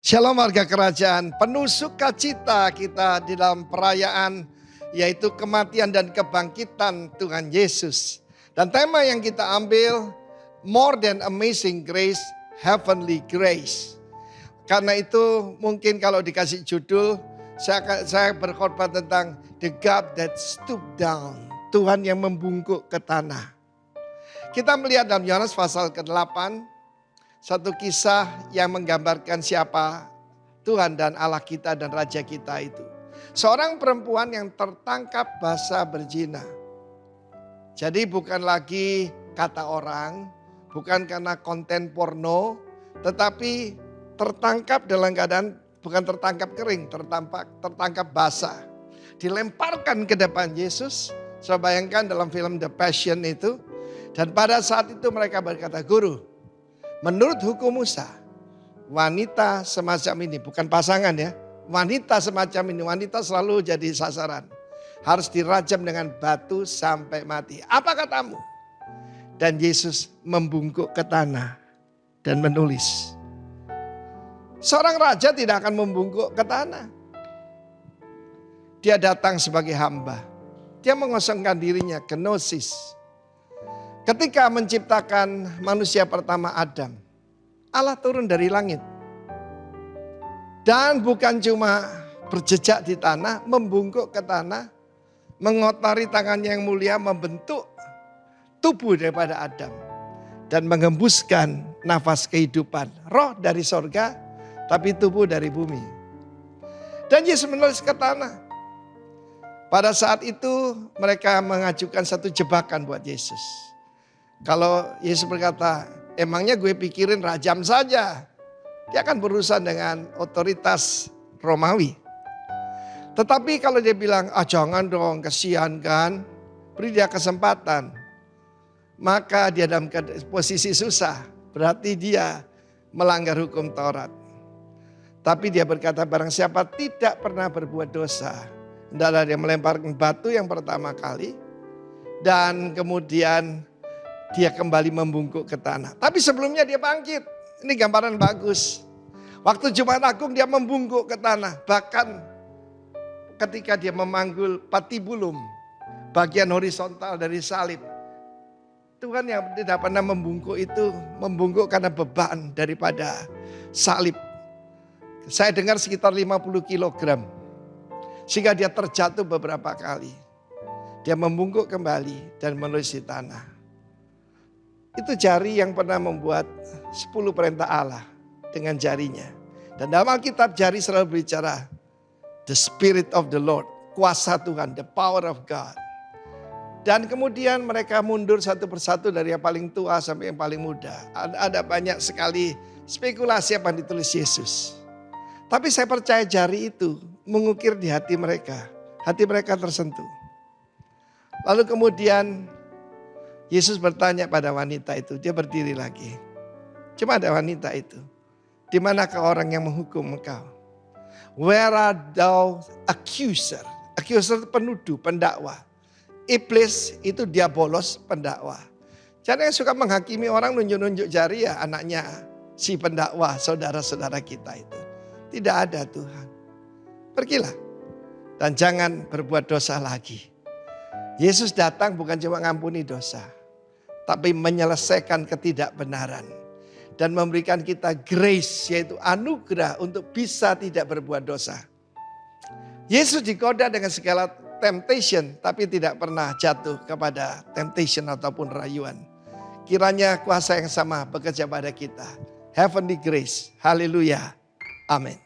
Shalom warga kerajaan, penuh sukacita kita di dalam perayaan yaitu kematian dan kebangkitan Tuhan Yesus. Dan tema yang kita ambil, More Than Amazing Grace, Heavenly Grace. Karena itu mungkin kalau dikasih judul, saya berkhotbah tentang The God That Stooped Down, Tuhan yang membungkuk ke tanah. Kita melihat dalam Yohanes pasal ke-8, satu kisah yang menggambarkan siapa Tuhan dan Allah kita dan Raja kita itu. Seorang perempuan yang tertangkap basah berzina. Jadi bukan lagi kata orang, bukan karena konten porno, tetapi tertangkap dalam keadaan bukan tertangkap kering, tertangkap basah. Dilemparkan ke depan Yesus. Saya bayangkan dalam film The Passion itu. Dan pada saat itu mereka berkata, "Guru, menurut hukum Musa, wanita semacam ini, bukan pasangan ya, wanita semacam ini, wanita selalu jadi sasaran. Harus dirajam dengan batu sampai mati. Apa katamu?" Dan Yesus membungkuk ke tanah dan menulis. Seorang raja tidak akan membungkuk ke tanah. Dia datang sebagai hamba. Dia mengosongkan dirinya, kenosis. Ketika menciptakan manusia pertama Adam, Allah turun dari langit. Dan bukan cuma berjejak di tanah, membungkuk ke tanah, mengotori tangannya yang mulia, membentuk tubuh daripada Adam. Dan mengembuskan nafas kehidupan, roh dari sorga, tapi tubuh dari bumi. Dan Yesus menulis ke tanah. Pada saat itu mereka mengajukan satu jebakan buat Yesus. Kalau Yesus berkata, emangnya gue pikirin rajam saja. Dia akan berurusan dengan otoritas Romawi. Tetapi kalau dia bilang, jangan dong, kasihan kan. Beri dia kesempatan. Maka dia dalam posisi susah. Berarti dia melanggar hukum Taurat. Tapi dia berkata, barang siapa tidak pernah berbuat dosa. Hendaklah dia melemparkan batu yang pertama kali. Dan kemudian dia kembali membungkuk ke tanah. Tapi sebelumnya dia bangkit. Ini gambaran bagus. Waktu Jumat Agung dia membungkuk ke tanah. Bahkan ketika dia memanggul patibulum, bagian horizontal dari salib. Tuhan yang tidak pernah membungkuk itu, membungkuk karena beban daripada salib. Saya dengar sekitar 50 kilogram. Sehingga dia terjatuh beberapa kali. Dia membungkuk kembali dan menulis di tanah. Itu jari yang pernah membuat 10 perintah Allah dengan jarinya. Dan dalam Alkitab jari selalu berbicara the Spirit of the Lord. Kuasa Tuhan, the power of God. Dan kemudian mereka mundur satu persatu dari yang paling tua sampai yang paling muda. Ada banyak sekali spekulasi apa yang ditulis Yesus. Tapi saya percaya jari itu mengukir di hati mereka. Hati mereka tersentuh. Lalu kemudian Yesus bertanya pada wanita itu, dia berdiri lagi. Cuma ada wanita itu. Di manakah orang yang menghukum engkau? Where are thou accuser? Accuser itu penuduh, pendakwa. Iblis itu diabolos, pendakwa. Jangan yang suka menghakimi orang nunjuk-nunjuk jari ya anaknya si pendakwa, saudara-saudara kita itu. Tidak ada Tuhan. Pergilah dan jangan berbuat dosa lagi. Yesus datang bukan cuma ngampuni dosa, tapi menyelesaikan ketidakbenaran. Dan memberikan kita grace, yaitu anugerah untuk bisa tidak berbuat dosa. Yesus digoda dengan segala temptation, tapi tidak pernah jatuh kepada temptation ataupun rayuan. Kiranya kuasa yang sama bekerja pada kita. Heavenly grace. Haleluya. Amin.